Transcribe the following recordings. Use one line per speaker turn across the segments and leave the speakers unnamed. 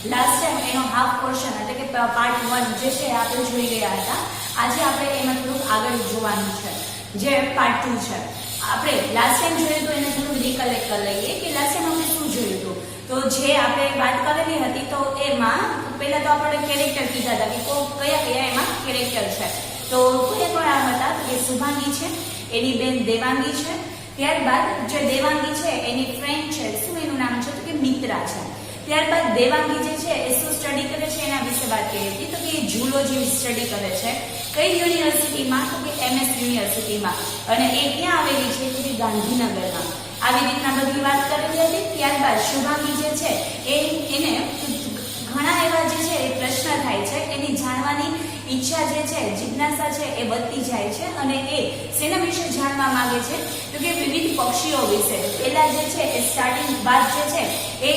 Last time એનો half portion એટલે કે પાર્ટ 1 જે છે આપણે જોઈ ગયા હતા. આજે આપણે એમાં થોડુંક આગળ જોવાનું છે, જે પાર્ટ 2 છે. આપણે લાસ્ટ ટાઈમ જોયું તો એને થોડું રિકલેક્ટ કરી લઈએ કે લાસ્ટ ટાઈમ આપણે શું જોયું હતું. તો જે આપણે વાત કરેલી હતી તો એમાં પહેલા તો આપણે કેરેક્ટર કીધા હતા કે કયા કયા એમાં કેરેક્ટર છે. તો કયા કયા હતા કે શુભાંગી છે, એની બેન દેવાંગી છે, ત્યારબાદ જે દેવાંગી છે એની ફ્રેન્ડ છે, શું એનું નામ છે તો કે મિત્રા છે. ત્યારબાદ દેવાંગી જે છે એ શું સ્ટડી કરે છે એના વિશે વાત કરી હતી. તો કે એ ઝૂલોજી સ્ટડી કરે છે. કઈ યુનિવર્સિટીમાં તો કે MS યુનિવર્સિટીમાં, અને એ ક્યાં આવેલી છે તો કે ગાંધીનગરમાં. આવી રીતના બધી વાત કરેલી હતી. ત્યારબાદ શુભાંગી જે છે એને ઘણા એવા જે છે એ પ્રશ્ન થાય છે, એની જાણવાની ઈચ્છા જે છે, જિજ્ઞાસા છે એ વધતી જાય છે, અને એ શેના વિશે જાણવા માંગે છે તો કે વિવિધ પક્ષીઓ વિશે. પહેલા જે છે એ સ્ટાર્ટિંગ વાત જે છે એ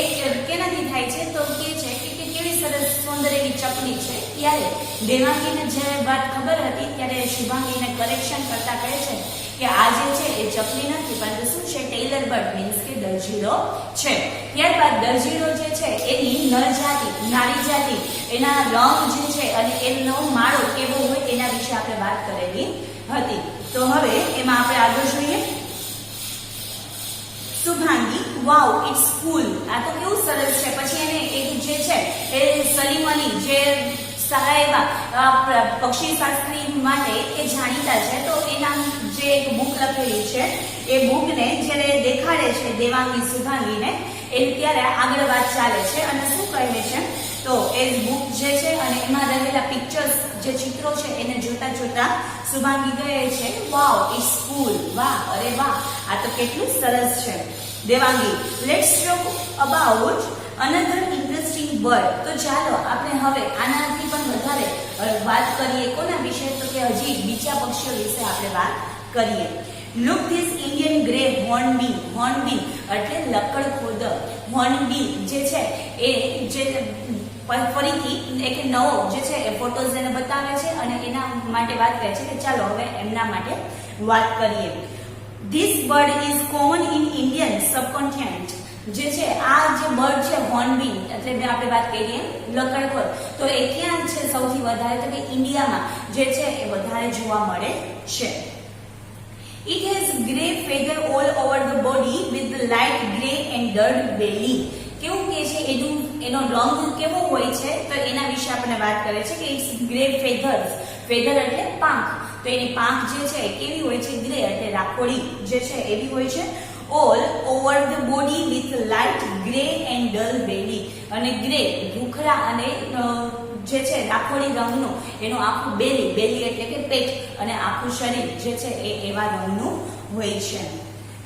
કેનાથી થાય છે તો કે છે કે કેવી સરસ સુંદર એવી ચકલી છે. ત્યારે દેવાંગીને જે વાત ખબર હતી ત્યારે શુભાંગીને કરેક્શન કરતા કહે છે કે આ જે છે એ ચકલી નથી પરંતુ શું છે, ટેલર બર્ડ મીન્સ કે દરજીડો છે. ત્યારબાદ દરજીડો જે છે એની નર જાતિ, નારી જાતિ, એના રંગ જે છે અને એનો માળો કેવો હોય એના વિશે આપણે વાત કરેલી હતી. તો હવે એમાં આપણે આગળ જોઈએ. શુભાંગી વાવ ઇટ્સ કુલ, આ તો કેવું સરસ છે. પછી એને એક જે છે એ સલીમ અલી જે સારા એવા પક્ષી શાસ્ત્રી માટે એ જાણીતા છે, તો એના જે એક બુક લખેલી છે એ બુકને જ્યારે દેખાડે છે દેવાંગી શુભાંગીને એ ત્યારે આગળ વાત ચાલે છે અને શું કહે છે તો એ બુક જે છે અને એમાં રહેલા પિક્ચર્સ જે ચિત્રો છે એને જોતા જોતા શુભાંગી કહે છે વાવ ઇટ્સ કુલ, વાહ અરે વાહ આ તો કેટલું સરસ છે. Devangi let's talk about another interesting bird. તો ચાલો આપણે હવે આનાથી પણ વધારે વાત કરીએ કોના વિશે તો કે હજી બીજા પક્ષીઓ વિશે આપણે વાત કરીએ. Look this Indian grey hornbill. Hornbill એટલે લકડખોદ. હોર્નબિલ જે છે એ જે ફરીથી એક નવો જે છે એ ફોટોઝ એને બતાવે છે અને એના માટે વાત કરે છે કે ચાલો હવે એમના માટે વાત કરીએ. This bird is common in Indian સબકોન્ટિનેન્ટ. જે છે આ જે બર્ડ છે હોર્નબિલ એટલે આપણે વાત કરીએ લકડખોદ, તો એ ક્યાં છે સૌથી વધારે તો કે ઇન્ડિયામાં જે છે એ વધારે જોવા મળે છે. It has grey feather all over the body with the light grey and dull belly. કેવું કે છે એનો રંગ કેવો હોય છે તો એના વિશે આપણે વાત કરે છે કે ઇટ્સ ગ્રે ફેધર્સ. ફેધર એટલે પાંખ, તો એની પાંખ જે છે કેવી હોય છે ગ્રે એટલે રાખોડી જે છે એવી હોય છે. All over the body with light grey and dull belly, અને ગ્રે ભૂખરા અને જે છે રાખોડી રંગનું એનું આખું બેલી એટલે કે પેટ અને આખું શરીર જે છે એ એવા રંગનું હોય છે.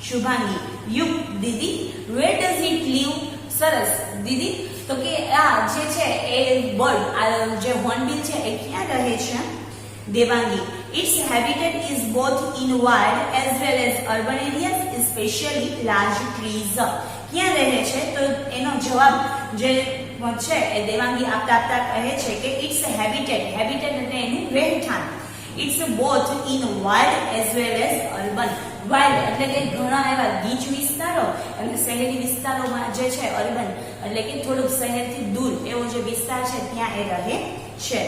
શુભાંગી યુ દીદી વેર ડઝ ઇટ લીવ. સરસ દીદી, તો કે આ જે છે એ બર્ડ જે હોર્નબિલ છે એ ક્યાં રહે છે. Devangi its habitat is both in wild as well as urban areas, especially large trees. ક્યાં રહે છે તો એનો જવાબ જે છે એ દેવાંગી આપતા કહે છે કે ઇટ્સ હેબિટેટ. હેબિટેટ એટલે એનું રહેઠાણ. It's both in wild as well as urban. Wild એટલે કે ઘણા એવા ગીચ વિસ્તારો અને શહેરી વિસ્તારોમાં જે છે અર્બન એટલે કે થોડુંક શહેરથી દૂર એવો જે વિસ્તાર છે ત્યાં એ રહે છે.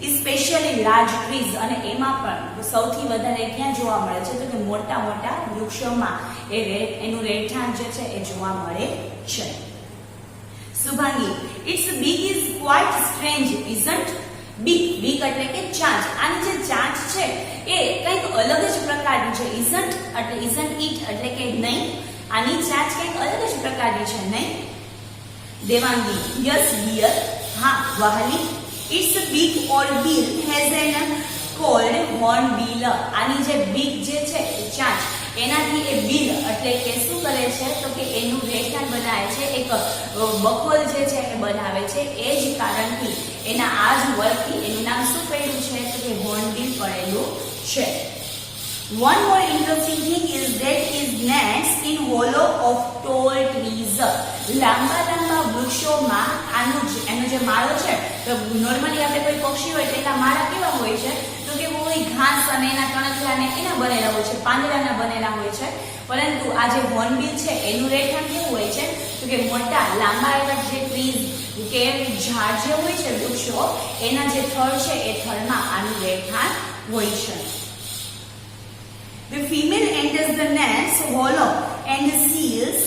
સ્પેશિયલી લાર્જ ટ્રીઝ, અને એમાં પણ સૌથી વધારે ક્યાં જોવા મળે છે તો કે મોટા મોટા વૃક્ષોમાં એનું રહેઠાણ જે છે એ જોવા મળે છે. શુભાંગી ઇટ્સ બીક ઇઝ ક્વાઇટ સ્ટ્રેન્જ ઇઝન્ટ. બીક એટલે કે ચાંચ. આની જે ચાંચ છે એ કંઈક અલગ જ પ્રકારની છે. ઇઝન્ટ એટલે ઇઝન્ટ ઇટ એટલે કે નહીં, આની ચાંચ કંઈક અલગ જ પ્રકારની છે નહીં. દેવાંગી યસ ડિયર, હા વહાલી. Its beak or bill has an called hornbill. આની જે બીક જે છે ચાંચ એનાથી એ બિલ એટલે કે શું કરે છે તો કે એનું રહેઠાણ બનાવે છે, એક બખોલ જે છે એ બનાવે છે. એ જ કારણથી એના આ જ વર્ગથી એનું નામ શું પડ્યું છે તો કે હોર્નબિલ પડેલું છે. One more interesting thing is that its nests in hollow of tall trees. લાંબા વૃક્ષોમાં એનો જે માળો છે તો નોર્મલી આપણે કોઈ પક્ષી હોય તો એના માળા કેવા હોય છે તો કે બહુ ઘાસ અને એના તણખલાને એના બનેલા હોય છે, પાંદડાના બનેલા હોય છે. પરંતુ આ જે હોર્નબિલ છે એનું રહેઠાણ કેવું હોય છે તો કે મોટા લાંબા એવા જે ટ્રીઝ કે ઝાડ જે હોય છે વૃક્ષો એના જે થડ છે એ થડમાં આનું રહેઠાણ હોય છે. The female enters the nest hollow and seals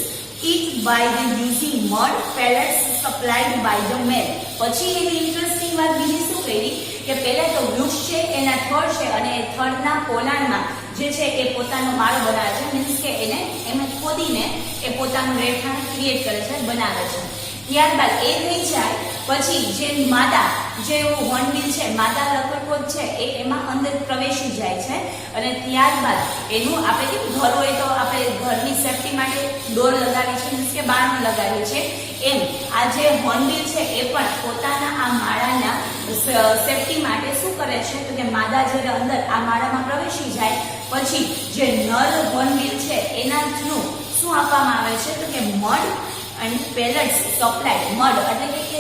it by the using mud pellets supplied by the male. પછી એની ઇન્ટરેસ્ટિંગ વાત બીજી શું કરી કે પહેલા તો વૃક્ષ છે એના થડ છે અને એ થડના પોલાણમાં જે છે એ પોતાનો માળો બનાવે છે, મીન્સ કે એને એમાં ખોદીને એ પોતાનું રહેઠાણ ક્રિએટ કરે છે, બનાવે છે. ત્યારબાદ એ થઈ જાય પછી જે માદા જે હોર્નબિલ છે, માદા લકડખોદ છે એ એમાં અંદર પ્રવેશી જાય છે અને ત્યારબાદ એનું આપણે કેમ ઘર હોય તો આપણે ઘરની સેફટી માટે ડોર લગાવી છે, મીન્સ કે બારણું લગાવીએ છીએ, એમ આ જે હોર્નબિલ છે એ પણ પોતાના આ માળાના સેફટી માટે શું કરે છે તો કે માદા જ્યારે અંદર આ માળામાં પ્રવેશી જાય પછી જે નર હોર્નબિલ છે એના થ્રુ શું આપવામાં આવે છે તો કે મડ અને પેલેટ્સ સપ્લાય. મડ એટલે કે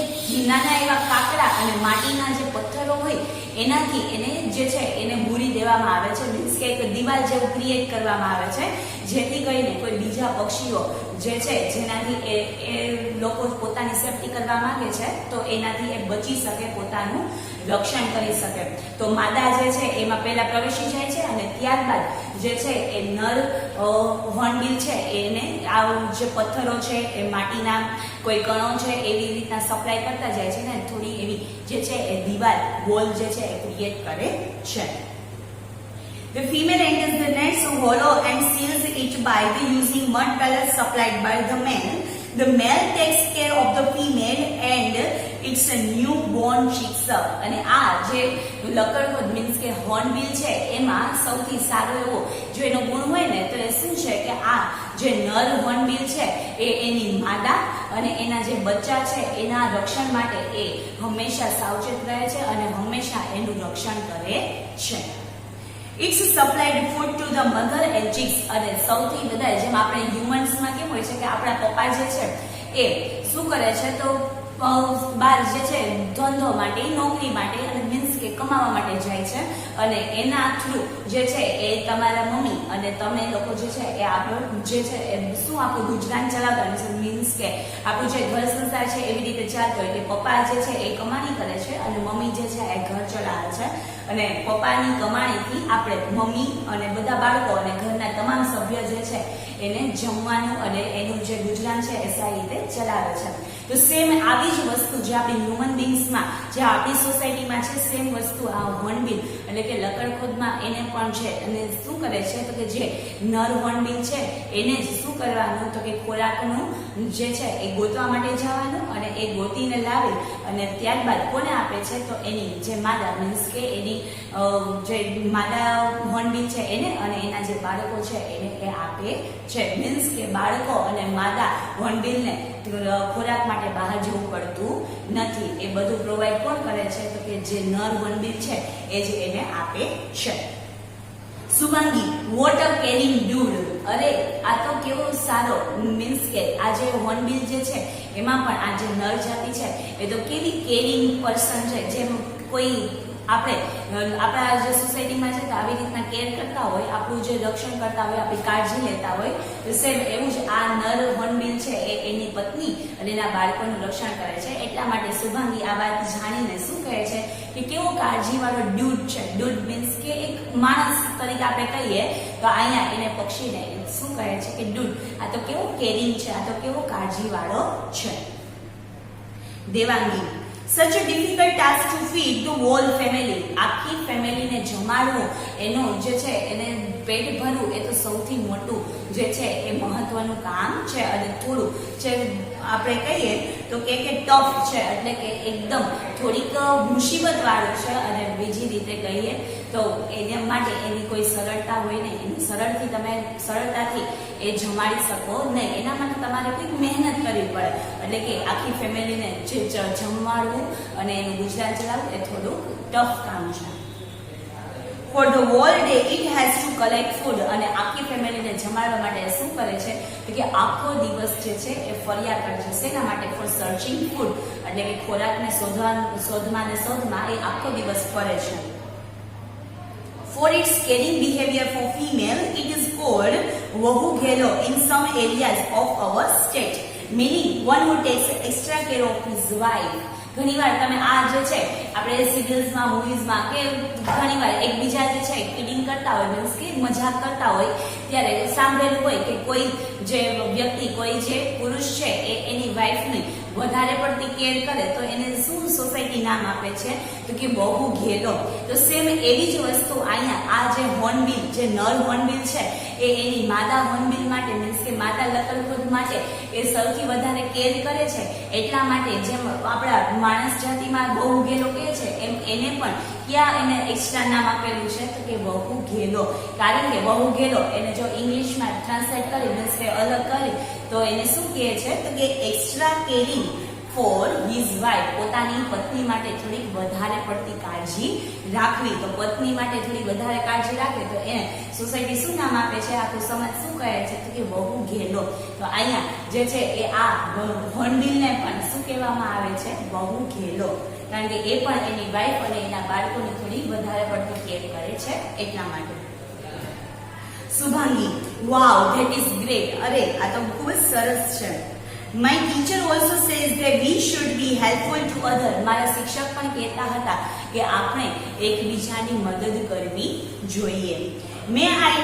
નાના એવા કાકડા અને માટીના જે પથ્થરો હોય એનાથી એને જે છે એને ભૂરી દેવામાં આવે છે, મીન્સ કે એક દિવાલ જેવું ક્રિએટ કરવામાં આવે છે જેથી કરીને કોઈ બીજા પક્ષીઓ જે છે જેનાથી એ લોકો પોતાની સેફટી કરવા માંગે છે તો એનાથી એ બચી શકે, પોતાનું રક્ષણ કરી શકે. તો માદા જે છે એમાં પહેલા પ્રવેશી જાય છે અને ત્યારબાદ જે છે એ નર હોર્નબિલ છે એને આ જે પથ્થરો છે એ માટીના કોઈ કણો છે એવી રીતના સપ્લાય કરતા જાય છે ને થોડી એવી જે છે એ દિવાલ વોલ જે છે એ ક્રિએટ કરે છે. The female enters the nest hollow and seals it by the using mud pellets supplied by the male. The male takes care of the female and its newborn chicks up. અને આ જે લકડખોદ means કે hornbill છે એમાં સૌથી સારો એવો જો એનો ગુણ હોય ને તો એ શું છે કે આ જે નર હોર્નબિલ છે એ એની માદા અને એના જે બચ્ચા છે એના રક્ષણ માટે એ હંમેશા સાવચેત રહે છે અને હંમેશા એનું રક્ષણ કરે છે. It's supplied food to the mother and chicks. અને સૌથી વધારે જેમ આપણે હ્યુમન્સમાં કેમ હોય છે કે આપણા પપ્પા જે છે એ શું કરે છે તો બહાર જે છે ધંધો માટે, નોકરી માટે અને મીન્સ કે કમાવા માટે જાય છે અને એના થ્રુ જે છે એ તમારા મમ્મી અને તમે લોકો જે છે એ આપણું જે છે એ શું આપણું ગુજરાન ચલાવતા હોય છે, મીન્સ કે આપણું જે ઘર સંસાર છે એવી રીતે ચાલતો હોય કે પપ્પા જે છે એ કમાણી કરે છે અને મમ્મી જે છે એ ઘર ચલાવે છે અને પપ્પાની કમાણીથી આપણે મમ્મી અને બધા બાળકો અને ઘરના તમામ સભ્ય જે છે એને જમવાનું અને એનું જે ગુજરાન છે એ સારી રીતે ચલાવે છે. તો સેમ આવી જ વસ્તુ જે આપણી હ્યુમન બીંગ્સમાં જે આપણી સોસાયટીમાં છે સેમ વસ્તુ આ હોર્નબિલ એટલે કે લકડખોદમાં એને પણ છે. અને શું કરે છે તો કે જે નર હોર્નબિલ છે એને જ શું કરવાનું તો કે ખોરાકનું જે છે એ ગોતવા માટે જવાનું અને એ ગોતીને લાવી અને ત્યારબાદ કોને આપે છે તો એની જે માદા મીન્સ કે એની જે માદા હોર્નબિલ છે એને અને એના જે બાળકો છે એને એ આપે છે. મીન્સ કે બાળકો અને માદા હોર્નબિલને ખોરાક માટે બહાર જવું પડતું નથી. એ બધું પ્રોવાઈડ કોણ કરે છે તો કે જે નર હોર્નબિલ છે એ જ એને આપે છે. સુગંધી વોટર કેરિંગ ડ્યુડ. અરે આ તો કેવો સારો મીન્સ કે આ જે હોર્નબિલ જે છે એમાં પણ આ જે નર જાતિ છે એ તો કેવી કેરિંગ પર્સન છે. જેમ કોઈ આપણે આપણા જે સોસાયટીમાં છે તો આવી રીતના કેર કરતા હોય, આપણું જે રક્ષણ કરતા હોય, આપણી કાળજી લેતા હોય તો સેમ એવું જ આ નર હોર્નબિલ છે એ એની પત્ની અને એના બાળકોનું રક્ષણ કરે છે. એટલા માટે શુભાંગી આ વાત જાણીને શું કહે છે કે કેવો કાળજીવાળો ડ્યુડ છે. ડ્યુડ મીન્સ કે એક માણસ તરીકે આપણે કહીએ તો અહીંયા એને પક્ષીને શું કહે છે કે ડ્યુડ. આ તો કેવો કેરિંગ છે, આ તો કેવો કાળજીવાળો છે. Devangi such a difficult task to feed the whole family. આખી ફેમિલીને જમાડવું એનો જે છે એને પેટ ભરવું એ તો સૌથી મોટું જે છે એ મહત્વનું કામ છે અને થોડું જે આપણે કહીએ તો કે ટફ છે એટલે કે એકદમ થોડીક મુસીબત વાળું છે અને બીજી રીતે કહીએ તો એના માટે એની કોઈ સરળતા હોય ને એની સરળતાથી એ જમાડી શકો નહીં. એના માટે તમારે કંઈક મહેનત કરવી પડે એટલે કે આખી ફેમિલીને જે જમાડવું અને એનું ગુજરાન ચલાવવું એ થોડું ટફ કામ છે. For the whole day it has to collect food. અને આખી ફેમિલીને જમાડવા માટે શું કરે છે કે આખો દિવસ જે છે એ ફર્યા કરે છે. શેના માટે? ફોર સર્ચિંગ ફૂડ એટલે કે ખોરાકને શોધમાં એ આખો દિવસ ફરે છે. For its caring behavior for female, it is called Wahugelo in some areas of our state. meaning one who takes extra care of his wife. ઘણીવાર તમે આ જે છે આપણે સિરિયલ્સમાં મૂવીઝમાં કે ઘણીવાર એકબીજા જે છે કિડિંગ કરતા હોય મીન્સ કે મજાક કરતા હોય ત્યારે સાંભળેલું હોય કે કોઈ જે વ્યક્તિ કોઈ જે પુરુષ છે એ એની વાઈફની વધારે પડતી કેર કરે તો એને શું સોસાયટી નામ આપે છે તો કે બહુ ઘેલો. તો સેમ એવી જ વસ્તુ અહીંયા આ જે હોર્નબિલ જે નર હોર્નબિલ છે એ એની માદા હોર્નબિલ માટે મીન્સ કે માદા લકડબુલ માટે એ સૌથી વધારે કેર કરે છે. એટલા માટે જેમ આપણા માણસ જાતિમાં બહુ ઘેલો કહે છે એમ એને પણ ક્યાં એને એક્સ્ટ્રા નામ આપેલું છે તો કે બહુ ઘેલો. કારણ કે બહુ ઘેલો એને જો ઇંગ્લિશમાં ટ્રાન્સલેટ કરી મીન્સ કે અલગ કરી તો એને શું કહે છે તો કે extra caring for his wife. પોતાની પત્ની માટે થોડીક વધારે પડતી કાળજી રાખવી. તો પત્ની માટે થોડી વધારે કાળજી રાખવી તો એને સોસાયટી શું નામ આપે છે, આખો સમાજ શું કહે છે તો કે બહુ ઘેલો. તો અહીંયા જે છે એ આ હોર્નબિલને પણ શું કહેવામાં આવે છે બહુ ઘેલો. કારણ કે એ પણ એની વાઇફ અને એના બાળકોની થોડી વધારે પડતી કેર કરે છે એટલા માટે. શુભાંગી, વાવ ધેટ ઇઝ ગ્રેટ. અરે આ તો ખૂબ જ સરસ છે. My teacher also says that we should be helpful to others. મારા શિક્ષક પણ કહેતા હતા કે આપણે એકબીજાની મદદ કરવી જોઈએ. May I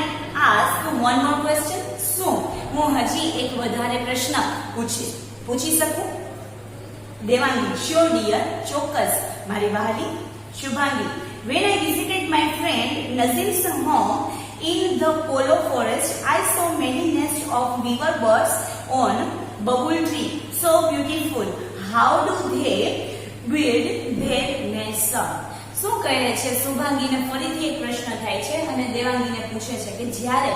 ask one more question? શું હું હજી એક વધારે પ્રશ્ન પૂછી શકું? દેવાંગી, sure dear, ચોક્કસ મારી વહાલી. Shubhangi, when I visited my friend Nazim's home in the Polo Forest, I saw many nests of weaver birds on bubble tree. So beautiful. How do they build their nests? શું કહે છે શુભાંગીને ફરીથી એક પ્રશ્ન થાય છે અને દેવાંગીને પૂછે છે કે જ્યારે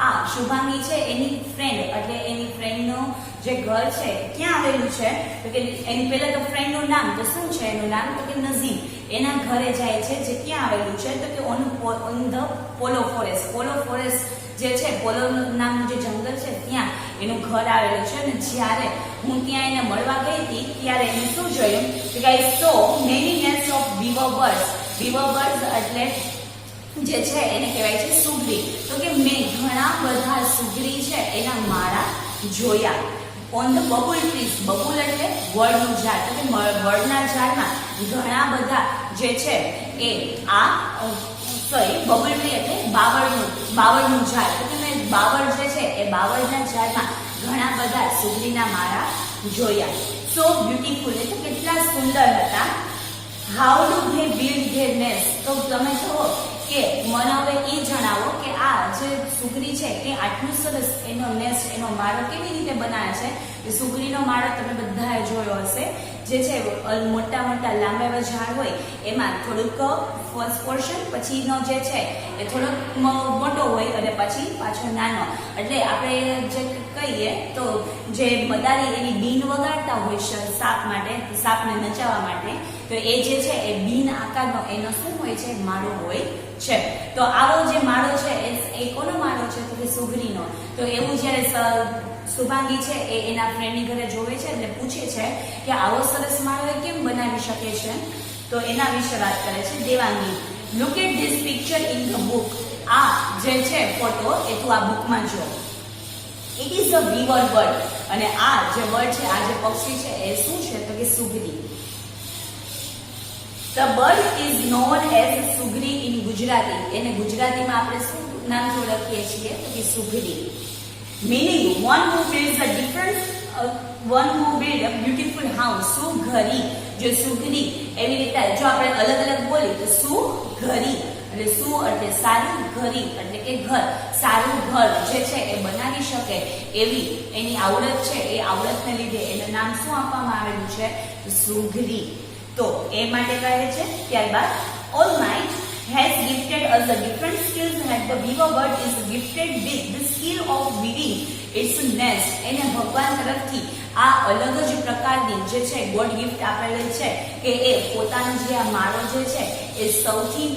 આ શુભાંગી છે એની ફ્રેન્ડ એટલે એની ફ્રેન્ડનું જે ઘર છે ક્યાં આવેલું છે તો કે એની પહેલા તો ફ્રેન્ડનું નામ તો શું છે એનું નામ તો કે નઝીમ. એના ઘરે જાય છે જે ક્યાં આવેલું છે તો કે on the polo forest. Polo forest જે છે પોલો નામનું જે જંગલ છે ત્યાં એનું ઘર આવેલું છે. અને જ્યારે હું ત્યાં એને મળવા ગઈ હતી ત્યારે એને શું જોયું કે I saw many nest of weaver birds. weaver birds એટલે જે છે એને કહેવાય છે સુગરી. તો કે મેં ઘણા બધા સુગરી છે એના માળા જોયા. On the babul trees. Babul એટલે વડનું ઝાડ. તો કે વડના ઝાડમાં ઘણા બધા જે છે એ આ બબલ ટ્રી એટલે બાવળનું ઝાડ. તો કે મેં બાવળ જે છે એ બાવળના ઝાડમાં ઘણા બધા સુગરીના માળા જોયા. સો બ્યુટીફુલ એટલે કેટલા સુંદર હતા. How do they build there nest. તો તમે જુઓ કે મને હવે એ જણાવો કે આ જે સુગરી છે એ આટલું સરસ એનો નેસ્ટ એનો માળો કેવી રીતે બનાવે છે. એ સુગરીનો માળો તમે બધાએ જોયો હશે જે છે મોટા મોટા લાંબા એવા ઝાડ હોય એમાં થોડુંક ફર્સ્ટ પોર્શન પછીનો જે છે એ થોડોક મોટો હોય અને પછી પાછો નાનો. એટલે આપણે જે કહીએ તો જે મદારી એની બીન વગાડતા હોય સાપ માટે, સાપને નચાવવા માટે, તો એ જે છે એ બીન આકારનો એનો શું હોય છે માળો હોય છે. તો આવો જે માળો છે એ કોનો માળો છે તો કે સુગરીનો. તો એવું જ્યારે શુભાંગી છે એ એના ફ્રેન્ડની ઘરે જોવે છે એટલે પૂછે છે કે આવો સરસ માળો એ કેમ બનાવી શકે છે. તો એના વિશે વાત કરે છે Devangi. Look at this picture in the book. આ જે છે ફોટો એ તું આ બુકમાં જો. It is a weaver bird. અને આ જે બર્ડ છે આ જે પક્ષી છે એ શું છે તો કે સુગરી. The bird is known as સુગરી in Gujarati. એને ગુજરાતીમાં આપણે શું નામ જો લખીએ છીએ તો કે સુગરી. Meaning one who builds a beautiful house. સુઘરી. જો સુગરી એવી રીતે જો આપણે અલગ અલગ બોલી તો સુઘરી એટલે સુ એટલે સારું, ઘરી એટલે કે ઘર. સારું ઘર જે છે એ બનાવી શકે એવી એની આવડત છે. એ આવડતને લીધે એનું નામ શું આપવામાં આવેલું છે સુઘરી. તો એ માટે કહે છે. ત્યારબાદ Almighty has gifted us the different skills that the weaver bird is gifted with the skill of weaving its nest. એને ભગવાન તરફથી આ અલગ જ પ્રકારની જે છે ગોડ ગિફ્ટ આપેલી છે કે એ પોતાનો જે આ માળો જે છે એ સૌથી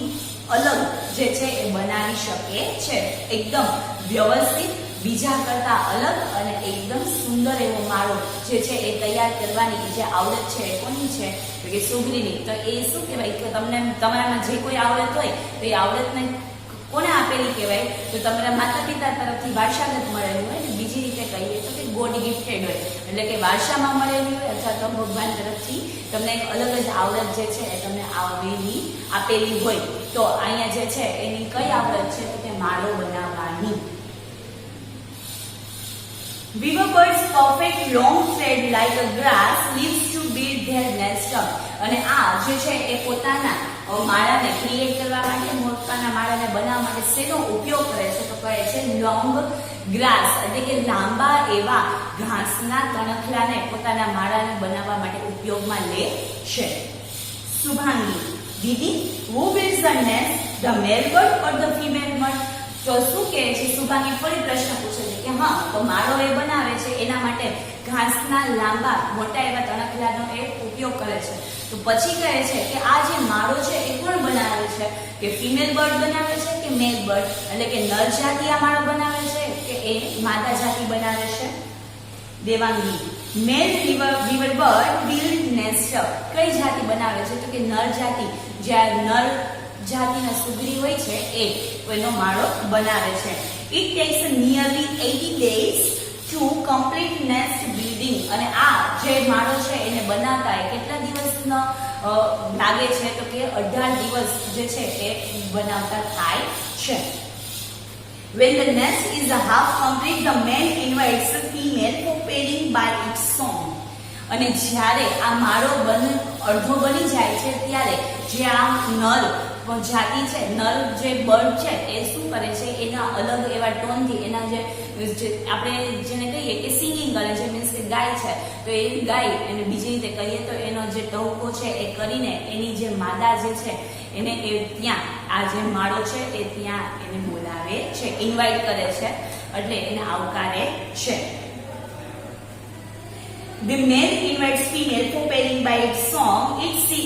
અલગ જે છે એ બનાવી શકે છે. એકદમ વ્યવસ્થિત, બીજા કરતા અલગ અને એકદમ સુંદર એવો માળો જે છે એ તૈયાર કરવાની જે આવડત છે એ કોની છે તો કે સુગરીની. તો એ શું કહેવાય કે તમને તમારામાં જે કોઈ આવડત હોય તો એ આવડતને કોને આપેલી કહેવાય? તો તમારા માતા પિતા તરફથી વારસાગત મળેલું હોય ને બીજી રીતે કહીએ તો કે ગોડ ગિફ્ટેડ હોય, એટલે કે વારસામાં મળેલી હોય અથવા તો ભગવાન તરફથી તમને એક અલગ જ આવડત જે છે એ તમને આપેલી હોય. તો અહીંયા જે છે એની કઈ આવડત છે? તો કે માળો બનાવવાની. Weaver birds perfect long thread like a grass leaves to build their nest up. અને આ જે છે એ પોતાના માળાને ક્રિએટ કરવા માટે, પોતાના માળાને બનાવવા માટે શેનો ઉપયોગ કરે છે? તો કહે છે લોંગ ગ્રાસ, એટલે કે લાંબા એવા ઘાસના તણખલાને પોતાના માળાને બનાવવા માટે ઉપયોગમાં લે છે. શુભાંગી, દીદી, who builds the nest, the male bird or the female bird? તો શું કહે છે? શુભાંગી ફરી પ્રશ્ન પૂછે છે કે હા, તો માળો એ બનાવે છે એના માટે ઘાસના લાંબા મોટા એવા તણખલાનો એ ઉપયોગ કરે છે. તો પછી કહે છે કે આ જે માળો છે એ કોણ બનાવે છે? કે ફિમેલ બર્ડ બનાવે છે કે મેલ બર્ડ, એટલે કે નર જાતિ આ માળો બનાવે છે કે એ માદા જાતિ બનાવે છે? દેવાંગી, મેલ weaver bird build nest. કઈ જાતિ બનાવે છે? તો કે નર જાતિ, જ્યાં નર જાતિના સુગરી હોય છે એ એનો માળો બનાવે છે. It takes nearly 80 days to complete nest building. અને આ જે માળો છે એને બનાવતા કેટલા દિવસનો લાગે છે? તો કે 18 દિવસ જે છે એ બનાવતા થાય છે. When the nest is half complete, the male invites the female for pairing by its song. અને જ્યારે આ માળો અડધો બની જાય છે ત્યારે જે આ નર જાતિ છે, નર જે બર્ડ છે એ શું કરે છે? એના અલગ એવા ટોનથી એના જે આપણે જેને કહીએ કે સિંગિંગ કરે છે, મીન્સ કે ગાય છે, તો એ ગાય અને બીજી રીતે કહીએ તો એનો જે ટહુકો છે એ કરીને એની જે માદા જે છે એને એ ત્યાં આ જે માળો છે એ ત્યાં એને બોલાવે છે, ઇન્વાઇટ કરે છે, એટલે એને આવકારે છે. The male invites female for pairing by its song. If she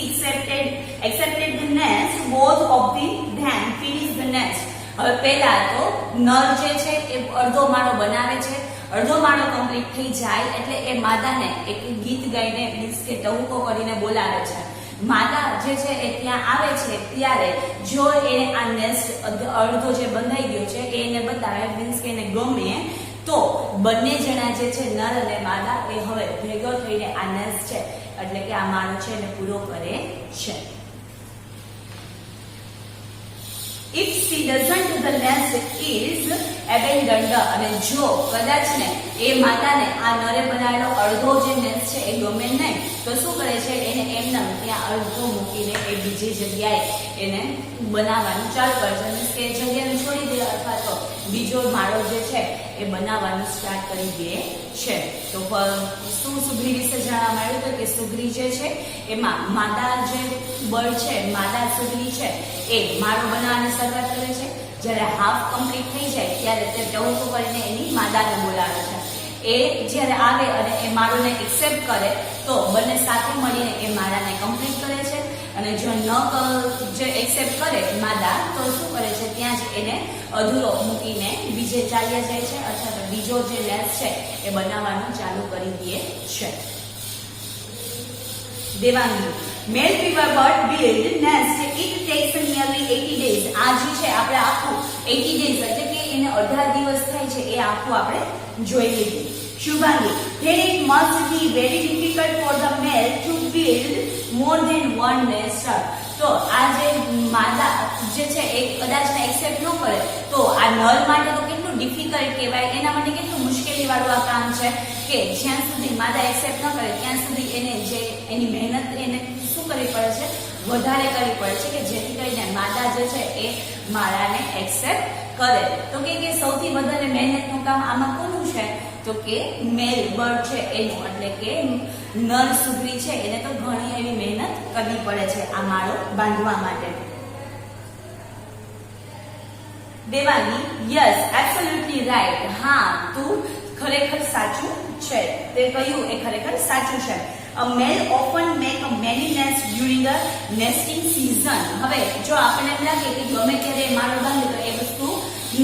accepted the nest, both of them finish the nest. હવે પહેલા તો નર જે છે એ અડધો માળો બનાવે છે, અડધો માળો કમ્પ્લીટ થઈ જાય એટલે એ માદાને એક ગીત ગાઈને મીન્સ કે ટહુકો કરીને બોલાવે છે. માદા જે છે એ ત્યાં આવે છે ત્યારે જો એને આ નેસ્ટ અડધો જે બંધાઈ ગયો છે એ એને બતાવે, મીન્સ કે એને ગમે, તો બંને જણા જે છે નર અને માદા એ હવે ભેગો થઈને આ નેસ્ટ છે એટલે કે આ માળો છે એને પૂરો કરે છે. If she doesn't, the nest is abandoned. અને જો કદાચ ને એ માતાને આ નરે બનાવેલો અડધો જે નેસ્ટ છે એ ગમે નહીં તો શું કરે છે? એને એમને ત્યાં અડધો મૂકીને એ બીજી જગ્યાએ એને બનાવવાનું ચાલુ કરે છે, મીન્સ કે જગ્યાને છોડી દે અથવા તો બીજો માળો જે છે એ બનાવવાનું સ્ટાર્ટ કરી દે છે. તો શું સુગરી વિશે જાણવા મળ્યું તો કે સુગરી જે છે એમાં માદા જે બર્ડ છે, માદા સુગરી છે એ માળો બનાવવાની શરૂઆત કરે છે. જ્યારે હાફ કમ્પ્લીટ થઈ જાય ત્યારે તે ટહુકો કરીને એની માદાને બોલાવે છે. એ જ્યારે આવે અને એ માળોને એક્સેપ્ટ કરે તો બંને સાથે મળીને એ માળાને કમ્પ્લીટ કરે છે. અને જો જે એક્સેપ્ટ કરે માદા તો શું કરે છે? ત્યાં જ એને અધૂરો મૂકીને બીજે ચાલ્યા જાય છે અથવા તો બીજો જે નેસ્ટ છે એ બનાવવાનું ચાલુ કરી દે છે. Devangi, male weaver bird build nest. It takes nearly 80 days. આ જે છે આપણે આખું 80 days એટલે કે એને 18 દિવસ થાય છે એ આખું આપણે જોઈ લીધું. Shubhangi, then it must be very difficult for the male to build more than one nest. તો આ જે માદા જે છે એ કદાચ એક્સેપ્ટ ન કરે તો આ નર માટે તો કેટલું ડિફિકલ્ટ કહેવાય, એના માટે કેટલું મુશ્કેલી વાળું આ કામ છે કે જ્યાં સુધી માદા એક્સેપ્ટ ન કરે ત્યાં સુધી એને જે એની મહેનત એને શું કરવી પડે છે? વધારે કરવી પડે છે કે જેથી કરીને માદા જે છે એ માળાને એક્સેપ્ટ કરે. તો કે સૌથી વધારે મહેનતનું કામ આમાં કોનું છે? તો કે મેલ બર્ડ છે એનું, એટલે કે નર સુગરી છે એને તો ઘણી એવી મહેનત કરવી પડે છે આ માળો બાંધવા માટે. Devangi, yes absolutely right. હા, તું ખરેખર સાચું છે, તે કહ્યું એ ખરેખર સાચું છે. A male often make many nests during the nesting season. હવે જો આપણને એમ લાગે કે ગમે ત્યારે માળો બાંધે તો એ વસ્તુ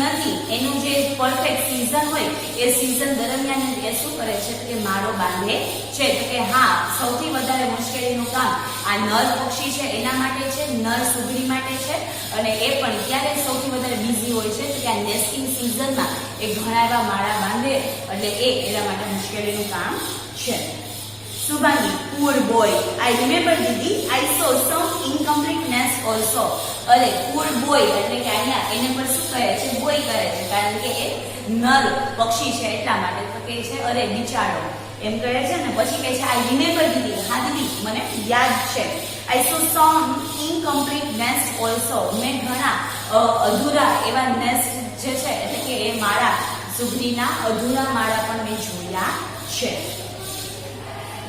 નથી. એનું જે પરફેક્ટ સીઝન હોય એ સીઝન દરમિયાન એ શું કરે છે કે માળો બાંધે છે. તો કે હા, સૌથી વધારે મુશ્કેલીનું કામ આ નર પક્ષી છે એના માટે છે, નર સુગરી માટે છે. અને એ પણ ક્યારે સૌથી વધારે બિઝી સિઝનમાં એ ઘણા એવા માળા બાંધે એટલે એ એના માટે મુશ્કેલીનું કામ છે. Subhangi, poor boy. I remember Didi, I saw some incomplete nest also. અરે poor boy એટલે કે અહીંયા એને પર શું કહે છે? બોય કહે છે, કારણ કે એ નર પક્ષી છે એટલા માટે. તો કહે છે અરે બિચારો એમ કહે છે ને. પછી કહે છે I remember Didi, હા દીદી મને યાદ છે. I saw some incomplete nest also. મેં ઘણા અધૂરા એવા નેસ્ટ જે છે એટલે કે એ માળા, સુગરીના અધૂરા માળા પણ મેં જોયા છે.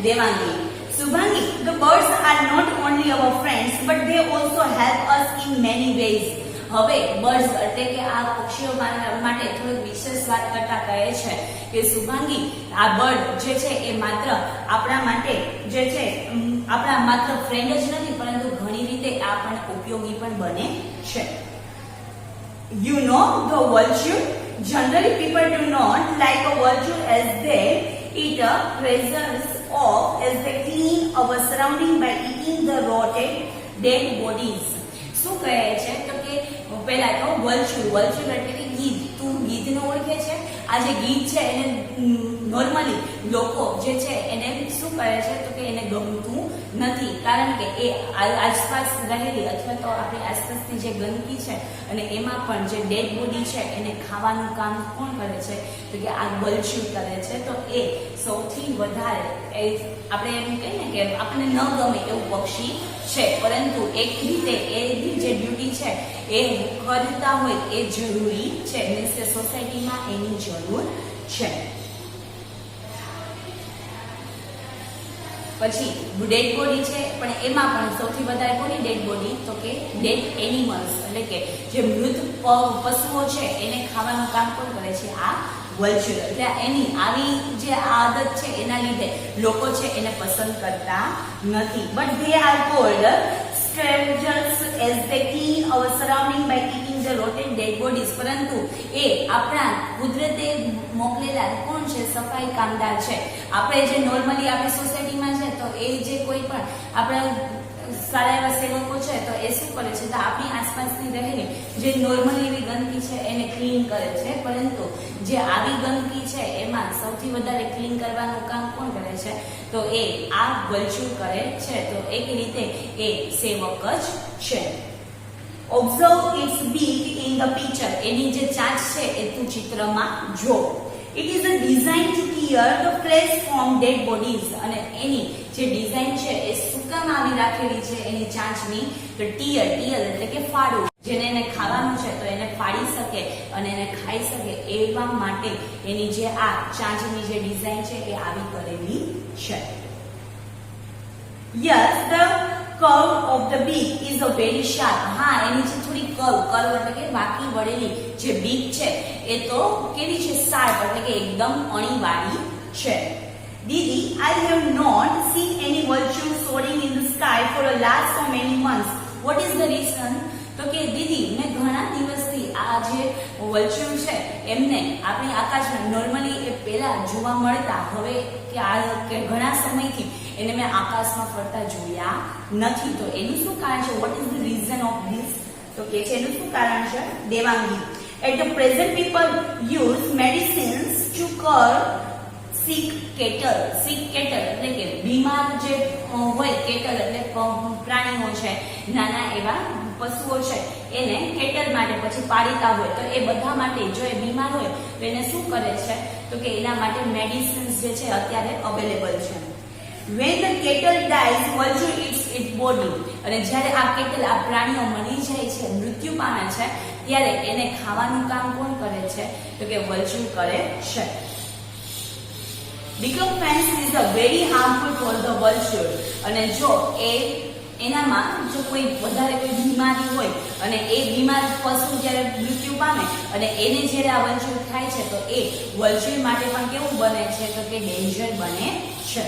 Devangi, Subhangi, the birds are not only our friends but they also help us in many ways. હવે બર્ડ્સ એટલે કે આ પક્ષીઓ માટે થોડીક વિશેષ વાત કરતા કહે છે કે શુભાંગી, આ બર્ડ જે છે એ માત્ર આપણા માટે જે છે આપણા માત્ર ફ્રેન્ડ જ નથી, પરંતુ ઘણી રીતે આ પણ ઉપયોગી પણ બને છે. You know the vulture? Generally people do not like a vulture as they eat a presence of as they clean our surrounding by eating the rotted dead bodies. શું કહે છે તો કે પહેલા તો વલ્ચર એટલે કે ગીધ. તું ગીધને ઓળખે છે? આ જે ગીધ છે એને નોર્મલી લોકો જે છે એને શું કહે છે તો કે એને ગમતું નથી, કારણ કે એ આસપાસ રહેલી અથવા તો આપણી આસપાસની જે ગંદકી છે અને એમાં પણ જે ડેડ બોડી છે એને ખાવાનું કામ કોણ કરે છે તો કે આ વલ્ચર કરે છે. તો એ સૌથી વધારે એ આપણે એમ કહીએ ને કે આપણને ન ગમે એવું પક્ષી છે, પરંતુ એક રીતે એની જે ડ્યુટી છે એ કરતા હોય એ જરૂરી છે, મીન્સ કે સોસાયટીમાં એની જરૂર છે. પછી ડેડ બોડી છે, પણ એમાં પણ સૌથી વધારે કોની ડેડ બોડી તો કે ડેડ એનિમલ્સ એટલે કે જે મૃત પશુઓ છે એને ખાવાનું કામ કોણ કરે છે? આ વલ્ચર. એટલે એની આવી જે આદત છે એના લીધે લોકો છે એને પસંદ કરતા નથી. But they are cold scavengers as they clean our surrounding by eating the rotten dead bodies. પરંતુ એ આપણા કુદરતે મોકલેલા કોણ છે? સફાઈ કામદાર છે. આપણે જે નોર્મલી આપણી સોસાયટીમાં છે તો એ જે કોઈ પણ આપણા સારા એવા સેવકો છે તો એ શું કરે છે તો આપણી આસપાસની રહેલી જે નોર્મલી એવી ગંદકી છે એને ક્લીન કરે છે, પરંતુ જે આવી ગંદકી છે એમાં સૌથી વધારે ક્લીન કરવાનું કામ કોણ કરે છે તો એ આ વલ્ચર કરે છે. તો એક રીતે એ સેવક જ છે. Observe its beak in the picture. એની જે ચાંચ છે એ તું ચિત્રમાં જો. It is a design to tear the flesh from dead bodies. અને એની જે ડિઝાઇન છે એ શું કામ આવી રાખેલી છે એની ચાંચની? તો ટીયર એટલે કે ફાડવું. જેને એને ખાવાનું છે તો એને ફાડી શકે અને એને ખાઈ શકે એવા માટે એની જે આ ચાંચની જે ડિઝાઇન છે એ આવી કરેલી છે. Yes, the curve of the beak is a very sharp. હા, એની જે થોડી કર્વ એટલે કે વાંકી વળેલી જે બીક છે એ તો કેવી છે? શાર્પ એટલે કે એકદમ અણીવાળી છે. Didi, I have not seen any vultures soaring in the sky for the last so many months. What is the reason? તો કે દીદી મેં ઘણા દિવસથી આ જે વલ્ચર છે એમને આપણી આકાશમાં નોર્મલી એ પહેલા જોવા મળતા, હવે કે ઘણા સમયથી એને મેં આકાશમાં ફરતા જોયા નથી. તો એનું શું કારણ છે? What is the reason of this? તો કે છે એનું શું કારણ છે? Devangi, at the present people use medicines to cure sick cattle એટલે કે બીમાર જે હોય, કેટલ એટલે પ્રાણીઓ છે, નાના એવા પશુઓ છે એને કેટલ માટે પછી પાડીતા હોય તો એ બધા માટે જો એ બીમાર હોય તો એને શું કરે છે તો કે એના માટે મેડિસિન્સ જે છે અત્યારે અવેલેબલ છે. When the cattle dies, vulture eats its body. અને જ્યારે આ કેટલ આ પ્રાણીઓ મરી જાય છે, મૃત્યુ પામે છે, ત્યારે એને ખાવાનું કામ કોણ કરે છે તો કે વલ્ચર કરે છે. Decompense is a very harmful for the vulture. અને જો એનામાં જો કોઈ વધારે કોઈ બીમારી હોય અને એ બીમાર પશુ જ્યારે મૃત્યુ પામે અને એને જ્યારે આ વલ્ચર ખાય છે તો એ વલ્ચર માટે પણ કેવું બને છે તો કે ડેન્જર બને છે.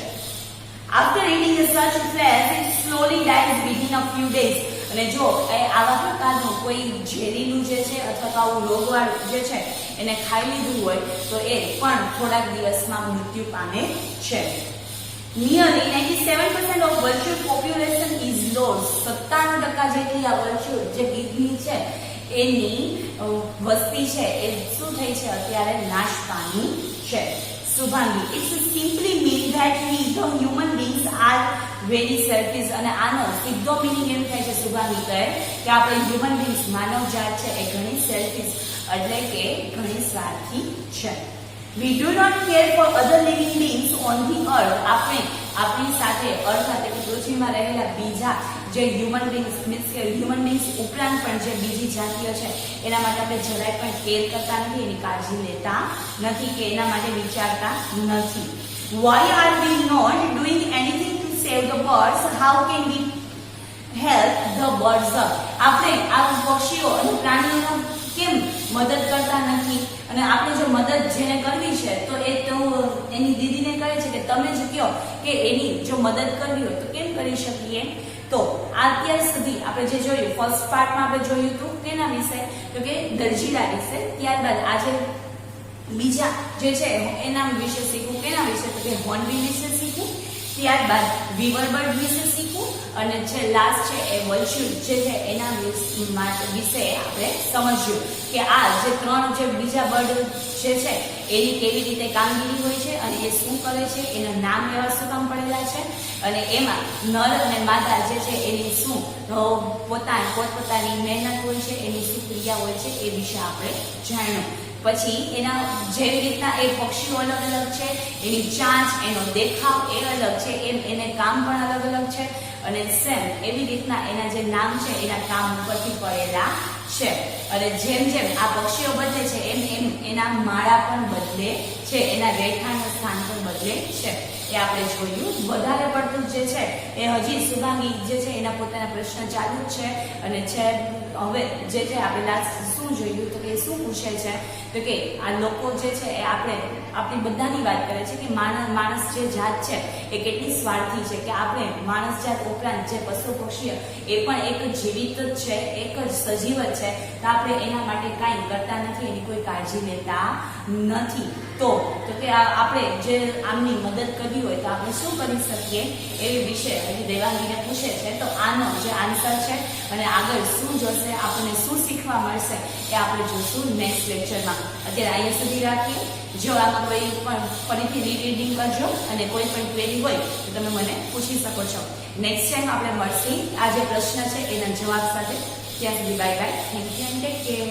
After eating such flesh, it slowly dies within a few days. અને જો એ આવા પ્રકારનું કોઈ ઝેરીલું જે છે અથવા તો આવું રોગવાળું જે છે એને ખાઈ લીધું હોય તો એ પણ થોડાક દિવસમાં મૃત્યુ પામે છે. Nearly 97% of vulture population is lost. 97% જેટલી આ વલ્ચર જે ગીધની છે એની વસ્તી છે એ શું થઈ છે અત્યારે નાશ પામી છે. Shubhangi, it's simply mean that we the human beings are very selfish. અને આનો સીધો મિનિંગ એમ થાય છે, શુભાંગી કહે કે આપણે હ્યુમન બીંગ્સ માનવ જાત છે એ ઘણી સેલ્ફિશ એટલે કે ઘણી સ્વાર્થી છે. We do not care for other living beings on the earth. આપણે આપણી સાથે અર્થ એટલે કે પૃથ્વીમાં રહેલા બીજા જે હ્યુમન બીંગ્સ મીન્સ કે હ્યુમન બીંગ્સ ઉપરાંત પણ જે બીજી જાતિઓ છે એના માટે આપણે જરાય પણ કેર કરતા નથી, એની કાળજી લેતા નથી કે એના માટે વિચારતા નથી. Why are we not doing anything to save the birds? How can we help the birds? આપણે આ પક્ષીઓ અને પ્રાણીઓનો કેમ મદદ કરતા નથી? અને આપણે જો મદદ જેને કરવી છે તો એ તો એની દીદીને કહે છે કે તમે જ કહો કે એની જો મદદ કરવી હોય તો કેમ કરી શકીએ. તો અત્યાર સુધી આપણે જે જોયું ફર્સ્ટ પાર્ટમાં આપણે જોયું હતું તેના વિશે તો કે દરજીલા વિશે. ત્યારબાદ આજે બીજા જે છે એના વિશે શીખવું. કેના વિશે તો કે હોર્નબિલ વિશે શીખવું. ત્યારબાદ વીવર બર્ડ વિશે શીખવું અને જે લાસ્ટ છે એ વલ્ચ્યુર જે છે એના વિશે આપણે સમજ્યું કે આ જે ત્રણ જે બીજા બર્ડ જે છે એની કેવી રીતે કામગીરી હોય છે અને એ શું કરે છે, એના નામ એવા શું કામ પડેલા છે અને એમાં નર અને માદા જે છે એની શું પોતપોતાની મહેનત હોય છે, એની શું ક્રિયા હોય છે એ વિશે આપણે જાણ્યું. પછી એના જેવી રીતના એ પક્ષીઓ અલગ અલગ છે, એની ચાંચ, એનો દેખાવ એ અલગ છે, એમ એને કામ પણ અલગ અલગ છે અને સેમ એવી રીતના એના જે નામ છે એના કામ ઉપરથી પડેલા છે. અને જેમ જેમ આ પક્ષીઓ બદલે છે એમ એમ એના માળા પણ બદલે છે, એના રહેઠાણનું સ્થાન પણ બદલે છે. એ આપણે જોયું. વધારે પડતું જે છે એ હજી શુભાંગી જે છે એના પોતાના પ્રશ્ન ચાલુ જ છે અને છે હવે જે છે આપણે લાસ્ટ શું જોયું તો કે શું પૂછે છે તો કે આ લોકો જે છે એ આપણી બધાની વાત કરે છે કે માણસ જે જાત છે એ કેટલી સ્વાર્થી છે, કે આપણે માણસ જાત ઉપરાંત જે પશુ પક્ષીઓ એ પણ એક જીવિત જ છે, એક જ સજીવ જ છે, તો આપણે એના માટે કાંઈ કરતા નથી, એની કોઈ કાળજી લેતા નથી. તો કે આપણે જે આમની મદદ કરવી હોય તો આપણે શું કરી શકીએ એવી વિશે હજી દેવાંગીને પૂછે છે. તો આનો જે આન્સર છે અને આગળ શું જોશે, આપણને શું શીખવા મળશે એ આપણે જોશું નેક્સ્ટ લેક્ચરમાં. અત્યારે અહીંયા સુધી રાખીએ. જો આમાં કોઈ પણ ફરીથી રીડિંગ કરજો અને કોઈ પણ ક્વેરી હોય તો તમે મને પૂછી શકો છો. નેક્સ્ટ ટાઈમ આપણે મળશે આ જે પ્રશ્ન છે એના જવાબ સાથે. ત્યાં સુધી bye bye. Thank you and take care.